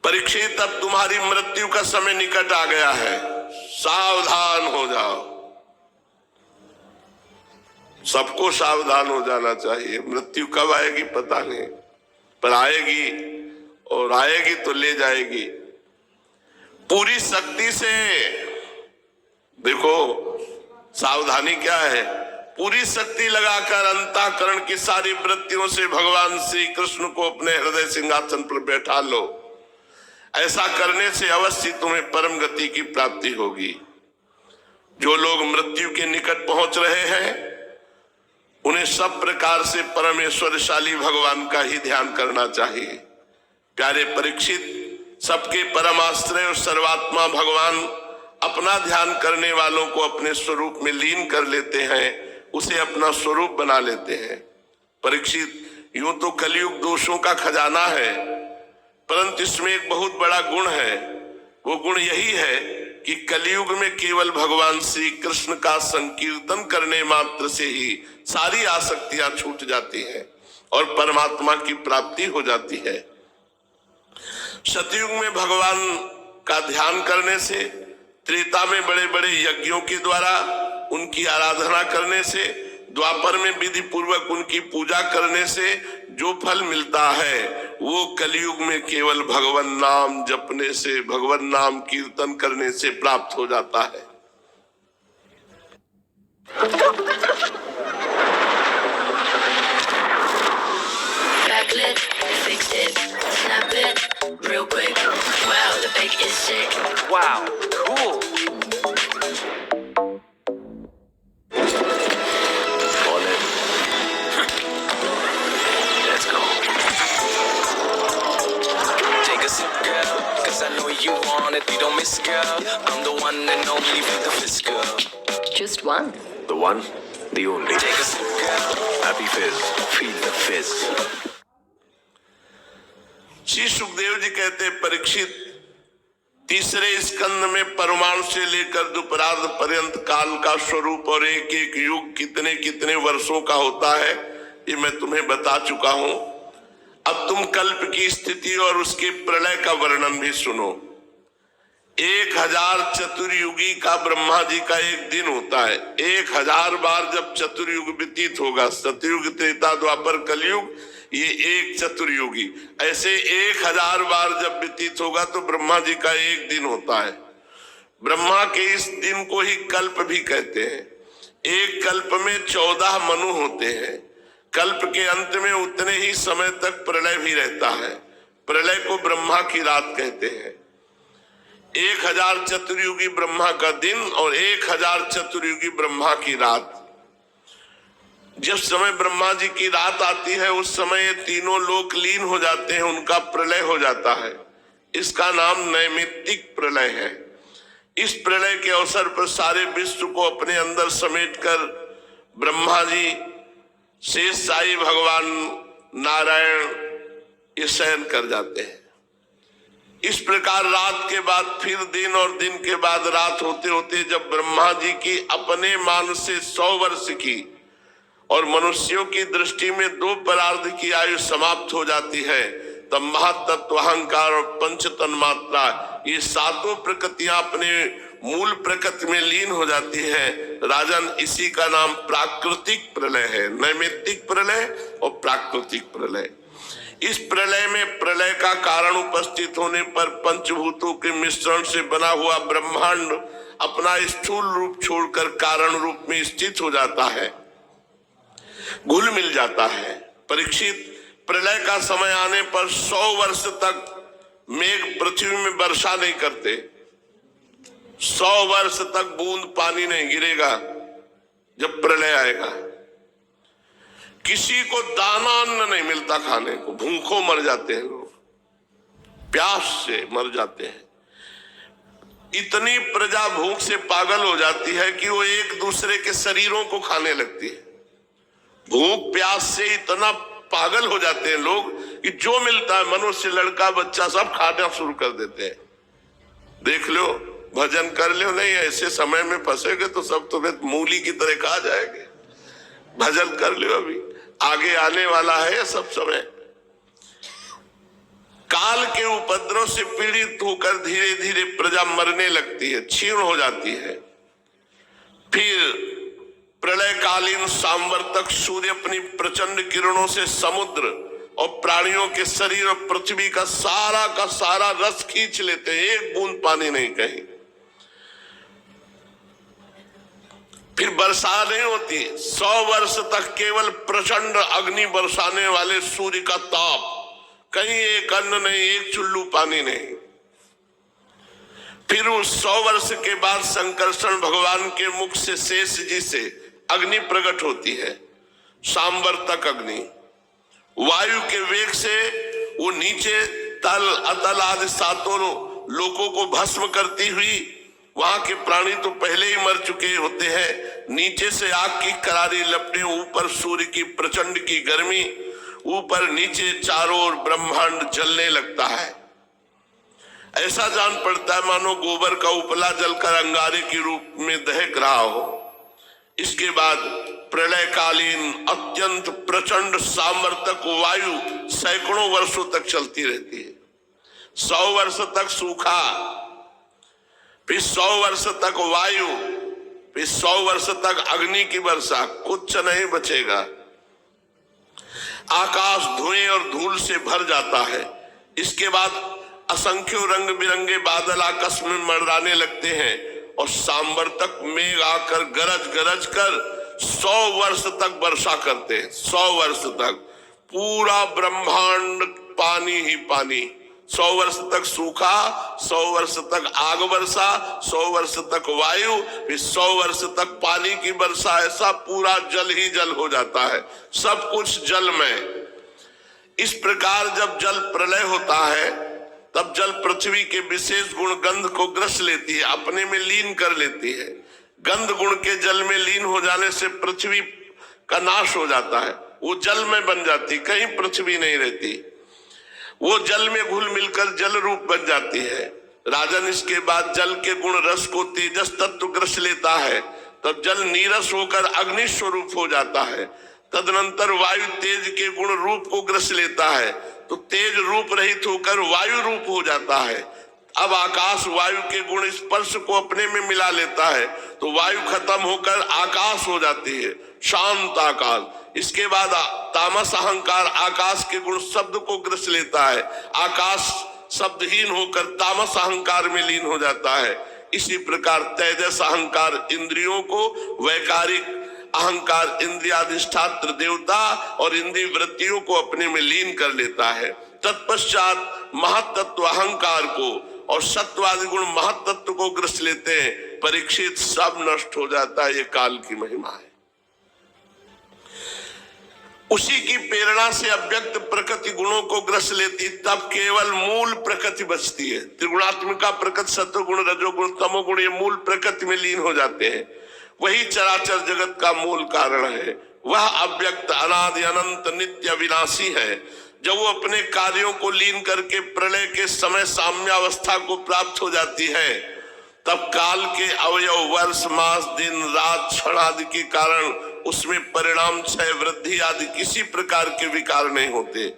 परीक्षित, अब तुम्हारी मृत्यु का समय निकट आ गया है, सावधान हो जाओ। सबको सावधान हो जाना चाहिए। मृत्यु कब आएगी पता नहीं, पर आएगी और आएगी तो ले जाएगी। पूरी शक्ति से देखो, सावधानी क्या है? पूरी शक्ति लगाकर अंतःकरण की सारी वृत्तियों से भगवान श्री कृष्ण को अपने हृदय सिंहासन पर बैठा लो। ऐसा करने से अवश्य तुम्हें परम गति की प्राप्ति होगी। जो लोग मृत्यु के निकट पहुंच रहे हैं उन्हें सब प्रकार से परमेश्वरशाली भगवान का ही ध्यान करना चाहिए। प्यारे परीक्षित, सबके परमाश्रय और सर्वात्मा भगवान अपना ध्यान करने वालों को अपने स्वरूप में लीन कर लेते हैं, उसे अपना स्वरूप बना लेते हैं। परीक्षित, यूं तो कलयुग दोषों का खजाना है, परंतु इसमें एक बहुत बड़ा गुण है। वो गुण यही है कि कलयुग में केवल भगवान श्री कृष्ण का संकीर्तन करने मात्र से ही सारी आसक्तियां छूट जाती हैं और परमात्मा की प्राप्ति हो जाती है। सतयुग में भगवान का ध्यान करने से, त्रेता में बड़े बड़े यज्ञों के द्वारा उनकी आराधना करने से, द्वापर में विधि पूर्वक उनकी पूजा करने से जो फल मिलता है वो कलयुग में केवल भगवान नाम जपने से, भगवान नाम कीर्तन करने से प्राप्त हो जाता है। Backlit, fixed it, snap it, real quick. Wow, the pic is sick. Wow, cool. Ball in. Let's go. Take a sip, girl, 'cause I know you want it. You don't miss, girl. I'm the one and only with the fizz, girl. Just one. The one, the only. Take a sip, girl. Happy fizz. Feel the fizz. Shri Sukhdev ji कहते, परीक्षित, तीसरे स्कंद में परमाणु से लेकर दुपरार्ध पर्यंत काल का स्वरूप और एक एक युग कितने कितने वर्षों का होता है ये मैं तुम्हें बता चुका हूं। अब तुम कल्प की स्थिति और उसके प्रलय का वर्णन भी सुनो। 1000 चतुर्युगी का ब्रह्मा जी का एक दिन होता है। 1000 बार जब चतुर्युग व्यतीत होगा, सतयुग, त्रेता, द्वापर, कलयुग, ये एक चतुर्युगी, ऐसे 1000 बार जब व्यतीत होगा तो ब्रह्मा जी का एक दिन होता है। ब्रह्मा के इस दिन को ही कल्प भी कहते हैं। एक कल्प में 14 मनु होते हैं। कल्प के अंत में उतने ही समय तक प्रलय भी रहता है। प्रलय को ब्रह्मा की रात कहते हैं। 1000 चतुर्युगी ब्रह्मा का दिन और 1000 चतुर्युगी ब्रह्मा की रात। जब समय ब्रह्मा जी की रात आती है उस समय ये तीनों लोक लीन हो जाते हैं, उनका प्रलय हो जाता है। इसका नाम नैमित्तिक प्रलय है। इस प्रलय के अवसर पर सारे विश्व को अपने अंदर समेटकर ब्रह्मा जी, शेष साई भगवान, नारायण ये शयन कर जाते हैं। इस प्रकार रात के बाद फिर दिन और दिन के बाद रात होते होते जब ब्रह्मा जी की अपने मान से 100 वर्ष की और मनुष्यों की दृष्टि में 2 परार्ध की आयु समाप्त हो जाती है, तब महातत्व, अहंकार और पंच तन्मात्रा ये 7 प्रकृतियां अपने मूल प्रकृति में लीन हो जाती है। राजन, इसी का नाम प्राकृतिक प्रलय है। नैमित्तिक प्रलय और प्राकृतिक प्रलय। इस प्रलय में प्रलय का कारण उपस्थित होने पर पंचभूतों के मिश्रण से बना हुआ ब्रह्मांड अपना स्थूल रूप छोड़कर कारण रूप में स्थित हो जाता है, घुल मिल जाता है। परीक्षित, प्रलय का समय आने पर 100 वर्ष तक मेघ पृथ्वी में वर्षा नहीं करते। 100 वर्ष तक बूंद पानी नहीं गिरेगा। जब प्रलय आएगा किसी को दाना अन्न नहीं मिलता खाने को, भूखों मर जाते हैं लोग, प्यास से मर जाते हैं। इतनी प्रजा भूख से पागल हो जाती है कि वो एक दूसरे के शरीरों को खाने लगती है। भूख प्यास से इतना पागल हो जाते हैं लोग कि जो मिलता है, मनुष्य, लड़का, बच्चा, सब खाना शुरू कर देते हैं। देख लो, भजन कर लो, नहीं ऐसे समय में फंसेगे तो सब तुम्हें मूली की तरह खा जाएंगे। भजन कर लो, अभी आगे आने वाला है सब समय। काल के उपद्रव से पीड़ित होकर धीरे धीरे प्रजा मरने लगती है, क्षीण हो जाती है। फिर प्रलयकालीन सांवर्तक सूर्य अपनी प्रचंड किरणों से समुद्र और प्राणियों के शरीर और पृथ्वी का सारा रस खींच लेते हैं, एक बूंद पानी नहीं कहीं। फिर वर्षा नहीं होती। 100 वर्ष तक केवल प्रचंड अग्नि बरसाने वाले सूर्य का ताप, कहीं एक अन्न नहीं, एक चुल्लू पानी नहीं। फिर उस 100 वर्ष के बाद संकर्षण भगवान के मुख से शेष जी से अग्नि प्रकट होती है, सांवर्तक अग्नि। वायु के वेग से वो नीचे तल, अतल आदि 7 लोकों को भस्म करती हुई, वहां के प्राणी तो पहले ही मर चुके होते हैं, नीचे से आग की करारी लपटें, ऊपर सूर्य की प्रचंड की गर्मी, ऊपर नीचे चारों ओर ब्रह्मांड जलने लगता है। ऐसा जान पड़ता है मानो गोबर का उपला जलकर अंगारे के रूप में दहक रहा हो। इसके बाद प्रलयकालीन अत्यंत प्रचंड सामर्थ्यक वायु सैकड़ों वर्षों तक चलती रहती है। 100 वर्ष तक सूखा, फिर 100 वर्ष तक वायु, फिर 100 वर्ष तक अग्नि की वर्षा, कुछ नहीं बचेगा। आकाश धुएं और धूल से भर जाता है। इसके बाद असंख्यों रंग बिरंगे बादल आकाश में मंडराने लगते हैं और सांवर्तक मेघ आकर गरज गरज कर 100 वर्ष तक वर्षा करते हैं। 100 वर्ष तक पूरा ब्रह्मांड पानी ही पानी। 100 वर्ष तक सूखा, 100 वर्ष तक आग वर्षा, 100 वर्ष तक वायु, फिर 100 वर्ष तक पानी की वर्षा। ऐसा पूरा जल ही जल हो जाता है, सब कुछ जल में। इस प्रकार जब जल प्रलय होता है तब जल पृथ्वी के विशेष गुण गंध को ग्रस लेती है, अपने में लीन कर लेती है। गंध गुण के जल में लीन हो जाने से पृथ्वी का नाश हो जाता है, वो जल में बन जाती, कहीं पृथ्वी नहीं रहती। वो जल में घुल मिलकर जल रूप बन जाती है। राजन, इसके बाद जल के गुण रस को तेजस तत्व ग्रस लेता है, तब जल नीरस होकर अग्नि स्वरूप हो जाता है। तदनंतर वायु तेज के गुण रूप को ग्रस लेता है, तो तेज रूप रहित होकर वायु रूप हो जाता है। अब आकाश वायु के गुण स्पर्श को अपने में मिला लेता है, तो वायु खत्म होकर आकाश हो जाती है, शांत आकाश। इसके बाद तामस अहंकार आकाश के गुण शब्द को ग्रस लेता है, आकाश शब्दहीन होकर तामस अहंकार में लीन हो जाता है। इसी प्रकार तेजस अहंकार इंद्रियों को, वैकारिक अहंकार इंद्रियाधिष्ठात्र देवता और इंद्रिय वृत्तियों को अपने में लीन कर लेता है। तत्पश्चात महत्त्व अहंकार को और सत्वादि गुण महत्त्व को ग्रस लेते हैं। परीक्षित, सब नष्ट हो जाता है, ये काल की महिमा है। उसी की प्रेरणा से अव्यक्त प्रकृति गुणों को ग्रस लेती, तब केवल मूल प्रकृति बचती है। त्रिगुणात्मिका प्रकृति, सत्वगुण, रजोगुण, तमोगुण, ये मूल प्रकृति में लीन हो जाते हैं। वही चराचर जगत का मूल कारण है। वह अव्यक्त, अनादि, अनंत, नित्य, विनाशी है। जब वो अपने कार्यों को लीन करके प्रलय के समय साम्यावस्था को प्राप्त हो जाती है, तब काल के अवयव, वर्ष, मास, दिन, रात, क्षण आदि के कारण उसमें परिणाम, क्षय, वृद्धि आदि किसी प्रकार के विकार नहीं होते।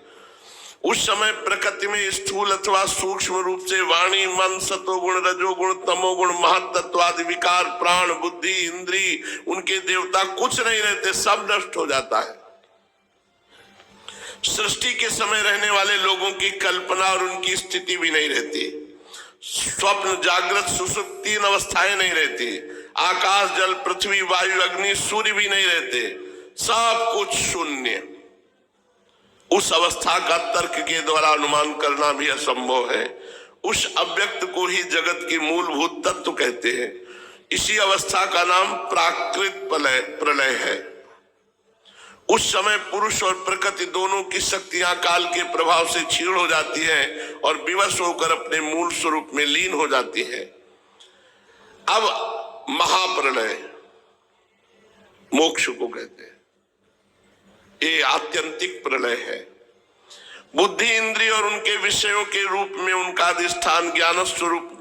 उस समय प्रकृति में स्थूल अथवा सूक्ष्म रूप से वाणी, मन, सतोगुण, रजोगुण, तमोगुण, महत्त्व आदि विकार, प्राण, बुद्धि, इंद्री, उनके देवता कुछ नहीं रहते, सब नष्ट हो जाता है। सृष्टि के समय रहने वाले लोगों की कल्पना और उनकी स्थिति भी नहीं रहती। स्वप्न, जागृत, सुषुप्त, 3 अवस्थाएं नहीं रहती। आकाश, जल, पृथ्वी, वायु, अग्नि, सूर्य भी नहीं रहते, सब कुछ शून्य। उस अवस्था का तर्क के द्वारा अनुमान करना भी असंभव है। उस अव्यक्त को ही जगत की मूलभूत तत्व कहते हैं। इसी अवस्था का नाम प्राकृत प्रलय है। उस समय पुरुष और प्रकृति दोनों की शक्तियां काल के प्रभाव से क्षीण हो जाती हैं और विवश होकर अपने मूल स्वरूप में लीन हो जाती है। अब महाप्रलय मोक्ष को कहते हैं, ये आत्यंतिक प्रलय है। बुद्धि, इंद्रिय और उनके विषयों के रूप में उनका अधिष्ठान ज्ञान स्वरूप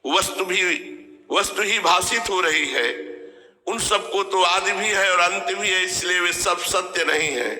वस्तु ही भाषित हो रही है। उन सबको तो आदि भी है और अंत भी है, इसलिए वे सब सत्य नहीं है।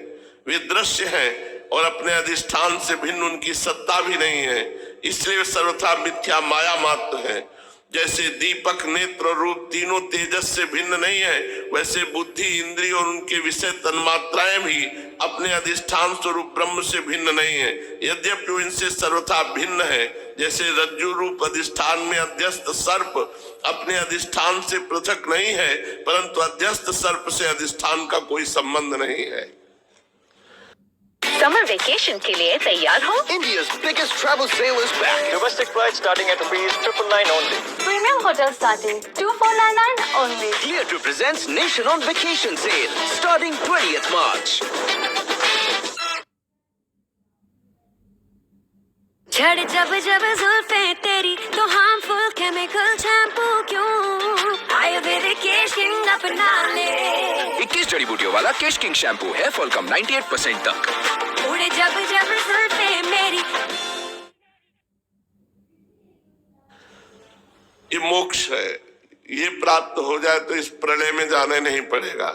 वे दृश्य हैं और अपने अधिष्ठान से भिन्न उनकी सत्ता भी नहीं है, इसलिए वे सर्वथा मिथ्या माया मात्र है। जैसे दीपक, नेत्र और रूप तीनों तेजस से भिन्न नहीं है, वैसे बुद्धि, इंद्रिय और उनके विषय तन्मात्राएं भी अपने अधिष्ठान स्वरूप ब्रह्म से भिन्न नहीं है, यद्यपि इनसे सर्वथा भिन्न है। जैसे रज्जु रूप अधिष्ठान में अध्यस्त सर्प अपने अधिष्ठान से पृथक नहीं है, परंतु अध्यस्त सर्प से अधिष्ठान का कोई संबंध नहीं है। समर वेकेशन के लिए तैयार हो? India's biggest travel sale is back. Domestic flights starting at ₹999 only. Premium hotel starting 2499 only. Clear2 presents Nation on Vacation sale starting 20th March. झड़ जब जब जुल्फें तेरी तो हार्मफुल केमिकल शैम्पू क्यों? आयुर्वेदिक केश किंग अपना ले। 21 जड़ी बूटियों वाला केश किंग शैम्पू है, फॉल कम 98% तक। उड़े जब जब जुल्फें मेरी ये मोक्ष है, ये प्राप्त हो जाए तो इस प्रलय में जाने नहीं पड़ेगा,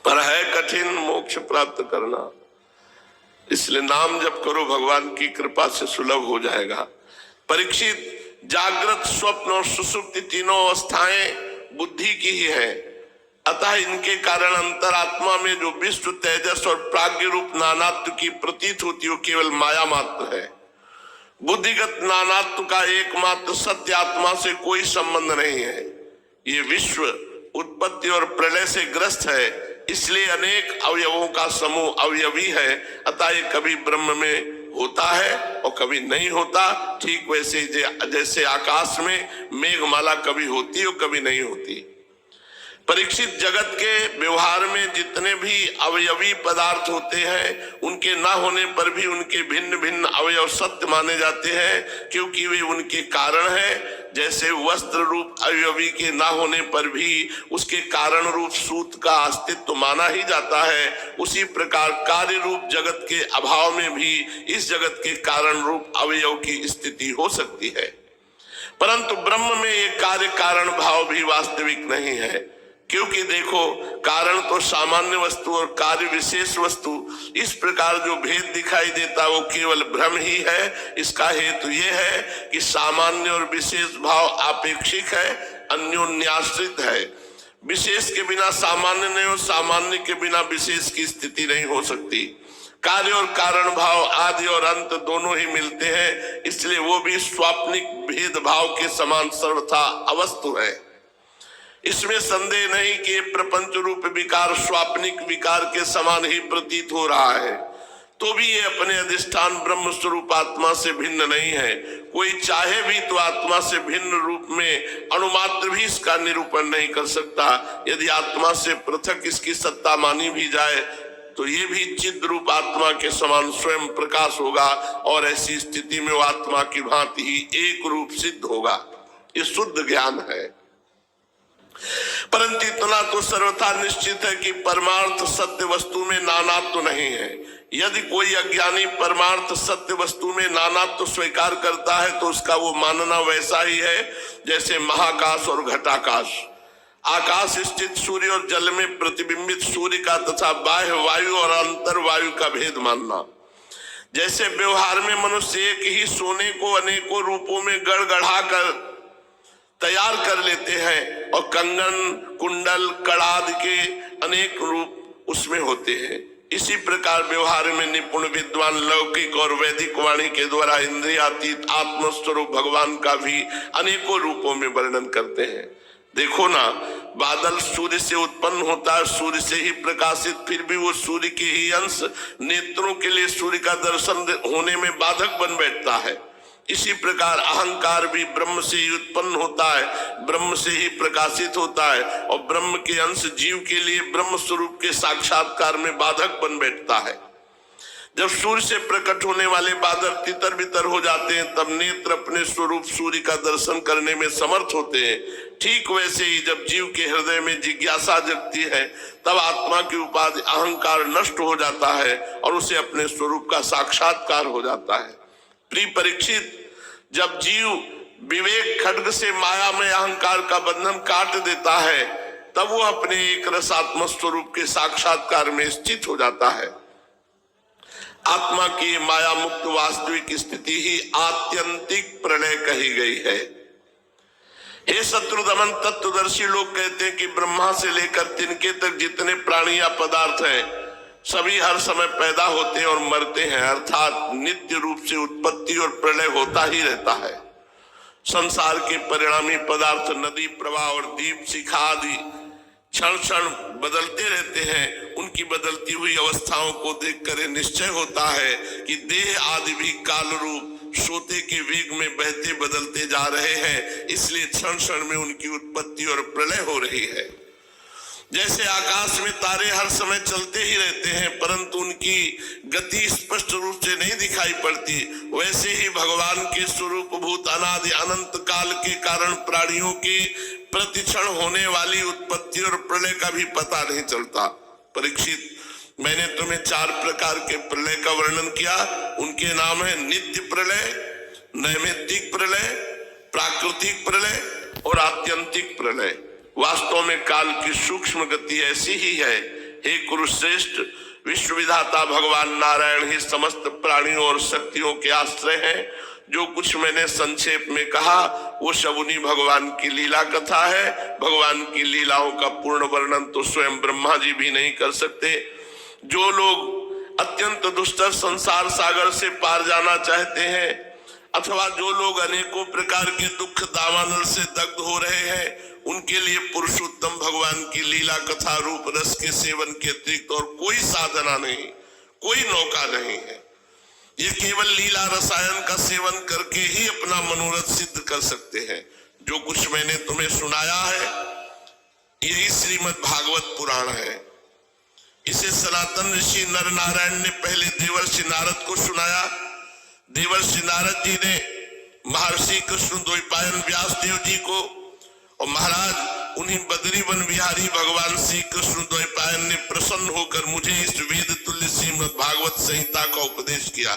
पर है कठिन मोक्ष प्राप्त करना। इसलिए नाम जप करो, भगवान की कृपा से सुलभ हो जाएगा। परीक्षित, जागृत, स्वप्न और सुषुप्ति तीनों अवस्थाएं बुद्धि की ही है, अतः इनके कारण अंतरात्मा में जो विश्व, तेजस और प्राज्ञ रूप नानात्व की प्रतीत होती है, केवल माया मात्र है। बुद्धिगत नानात्व का एकमात्र सत्य आत्मा से कोई संबंध नहीं है। ये विश्व उत्पत्ति और प्रलय से ग्रस्त है, इसलिए अनेक अवयवों का समूह अवयवी है, अतः ये कभी ब्रह्म में होता है और कभी नहीं होता। ठीक वैसे जैसे आकाश में मेघमाला कभी होती है और कभी नहीं होती। परीक्षित, जगत के व्यवहार में जितने भी अवयवी पदार्थ होते हैं, उनके ना होने पर भी उनके भिन्न भिन्न अवयव सत्य माने जाते हैं, क्योंकि वे उनके कारण हैं। जैसे वस्त्र रूप अवयवी के ना होने पर भी उसके कारण रूप सूत का अस्तित्व माना ही जाता है, उसी प्रकार कार्य रूप जगत के अभाव में भी इस जगत के कारण रूप अवयव की स्थिति हो सकती है। परंतु ब्रह्म में ये कार्य कारण भाव भी वास्तविक नहीं है, क्योंकि देखो, कारण तो सामान्य वस्तु और कार्य विशेष वस्तु, इस प्रकार जो भेद दिखाई देता वो केवल भ्रम ही है। इसका हेतु ये है कि सामान्य और विशेष भाव आपेक्षिक है, अन्योन्याश्रित है। विशेष के बिना सामान्य नहीं और सामान्य के बिना विशेष की स्थिति नहीं हो सकती। कार्य और कारण भाव आदि और अंत दोनों ही मिलते हैं, इसलिए वो भी स्वाप्निक भेद भाव के समान सर्वथा अवस्तु है। इसमें संदेह नहीं कि प्रपंच रूप विकार स्वाप्निक विकार के समान ही प्रतीत हो रहा है, तो भी ये अपने अधिष्ठान ब्रह्म स्वरूप आत्मा से भिन्न नहीं है। कोई चाहे भी तो आत्मा से भिन्न रूप में अणुमात्र भी इसका निरूपण नहीं कर सकता। यदि आत्मा से पृथक इसकी सत्ता मानी भी जाए तो ये भी चिद रूप आत्मा के समान स्वयं प्रकाश होगा, और ऐसी स्थिति में वो आत्मा की भांति ही एक रूप सिद्ध होगा। ये शुद्ध ज्ञान है। परंतु इतना तो सर्वथा निश्चित है कि परमार्थ सत्य वस्तु में नानात्व नहीं है। यदि कोई अज्ञानी परमार्थ सत्य वस्तु में नानात्व स्वीकार करता है तो उसका वो मानना वैसा ही है जैसे महाकाश और घटाकाश, आकाश स्थित सूर्य और जल में प्रतिबिंबित सूर्य का तथा बाह्य वायु और अंतर वायु का भेद मानना। जैसे व्यवहार में मनुष्य एक ही सोने को अनेकों रूपों में गढ़ा कर तैयार कर लेते हैं, और कंगन, कुंडल, कड़ाद के अनेक रूप उसमें होते हैं, इसी प्रकार व्यवहार में निपुण विद्वान लौकिक और वैदिक वाणी के द्वारा इंद्रियातीत आत्मस्वरूप भगवान का भी अनेकों रूपों में वर्णन करते हैं। देखो ना, बादल सूर्य से उत्पन्न होता है, सूर्य से ही प्रकाशित, फिर भी वो सूर्य के ही अंश नेत्रों के लिए सूर्य का दर्शन होने में बाधक बन बैठता है। इसी प्रकार अहंकार भी ब्रह्म से ही उत्पन्न होता है, ब्रह्म से ही प्रकाशित होता है, और ब्रह्म के अंश जीव के लिए ब्रह्म स्वरूप के साक्षात्कार में बाधक बन बैठता है। जब सूर्य से प्रकट होने वाले बादल तितर बितर हो जाते हैं, तब नेत्र अपने स्वरूप सूर्य का दर्शन करने में समर्थ होते हैं। ठीक वैसे ही जब जीव के हृदय में जिज्ञासा जगती है, तब आत्मा की उपाधि अहंकार नष्ट हो जाता है और उसे अपने स्वरूप का साक्षात्कार हो जाता है। प्रिय परीक्षित, जब जीव विवेक खड्ग से माया में अहंकार का बंधन काट देता है, तब वो अपने एक रसात्मक स्वरूप के साक्षात्कार में स्थित हो जाता है। आत्मा की माया मुक्त वास्तविक स्थिति ही आत्यंतिक प्रलय कही गई है। हे शत्रुदमन, तत्वदर्शी लोग कहते हैं कि ब्रह्मा से लेकर तिनके तक जितने प्राणी या पदार्थ हैं, सभी हर समय पैदा होते हैं और मरते हैं, अर्थात नित्य रूप से उत्पत्ति और प्रलय होता ही रहता है। संसार के परिणामी पदार्थ नदी प्रवाह और दीप शिखा आदि क्षण क्षण बदलते रहते हैं। उनकी बदलती हुई अवस्थाओं को देखकर निश्चय होता है कि देह आदि भी काल रूप सोते के वेग में बहते बदलते जा रहे हैं, इसलिए क्षण क्षण में उनकी उत्पत्ति और प्रलय हो रही है। जैसे आकाश में तारे हर समय चलते ही रहते हैं, परंतु उनकी गति स्पष्ट रूप से नहीं दिखाई पड़ती, वैसे ही भगवान के स्वरूप भूत अनादि अनंत काल के कारण प्राणियों की प्रतिक्षण होने वाली उत्पत्ति और प्रलय का भी पता नहीं चलता। परीक्षित, मैंने तुम्हें 4 प्रकार के प्रलय का वर्णन किया। उनके नाम है नित्य प्रलय, नैमित्तिक प्रलय, प्राकृतिक प्रलय और आत्यंतिक प्रलय। वास्तव में काल की सूक्ष्म गति ऐसी ही है। हे कुरुश्रेष्ठ, विश्व विधाता भगवान नारायण ही समस्त प्राणियों और शक्तियों के आश्रय हैं। जो कुछ मैंने संक्षेप में कहा वो सब उन्हीं भगवान की लीला कथा है। भगवान की लीलाओं का पूर्ण वर्णन तो स्वयं ब्रह्मा जी भी नहीं कर सकते। जो लोग अत्यंत दुष्टर संसार सागर से पार जाना चाहते हैं अथवा जो लोग अनेकों प्रकार के दुख दावानल से दग्ध हो रहे हैं, उनके लिए पुरुषोत्तम भगवान की लीला कथा रूप रस के सेवन के अतिरिक्त और कोई साधना नहीं, कोई नौका नहीं है। ये केवल लीला रसायन का सेवन करके ही अपना मनोरथ सिद्ध कर सकते हैं। जो कुछ मैंने तुम्हें सुनाया है यही श्रीमद् भागवत पुराण है। इसे सनातन ऋषि नर नारायण ने पहले देवर्षि नारद को सुनाया। देवर्षि नारद जी ने महर्षि कृष्ण द्वैपायन व्यास देव जी को, और महाराज उन्हीं बद्री वन बिहारी भगवान श्री कृष्ण द्वैपायन ने प्रसन्न होकर मुझे इस वेद तुल्य श्रीमद् भागवत संहिता का उपदेश किया।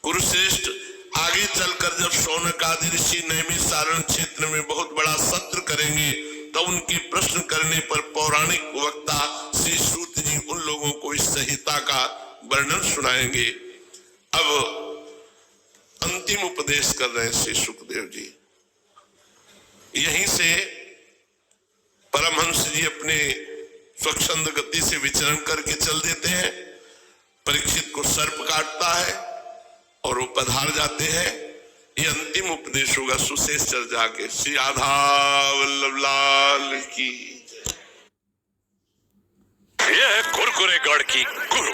कुरुश्रेष्ठ, आगे चलकर जब शौनक आदि ऋषि नैमिषारण्य क्षेत्र में बहुत बड़ा सत्र करेंगे तो उनके प्रश्न करने पर पौराणिक वक्ता श्री सूत जी उन लोगों को इस संहिता का वर्णन सुनाएंगे। अब अंतिम उपदेश कर रहे हैं श्री सुखदेव जी। यहीं से परमहंस जी अपने स्वच्छंद गति से विचरण करके चल देते हैं। परीक्षित को सर्प काटता है और वो पधार जाते हैं। ये अंतिम उपदेश होगा सुशेष चर्चा के। श्री राधा वल्लभ लाल की। यह कुरकुरे गढ़ की गुरु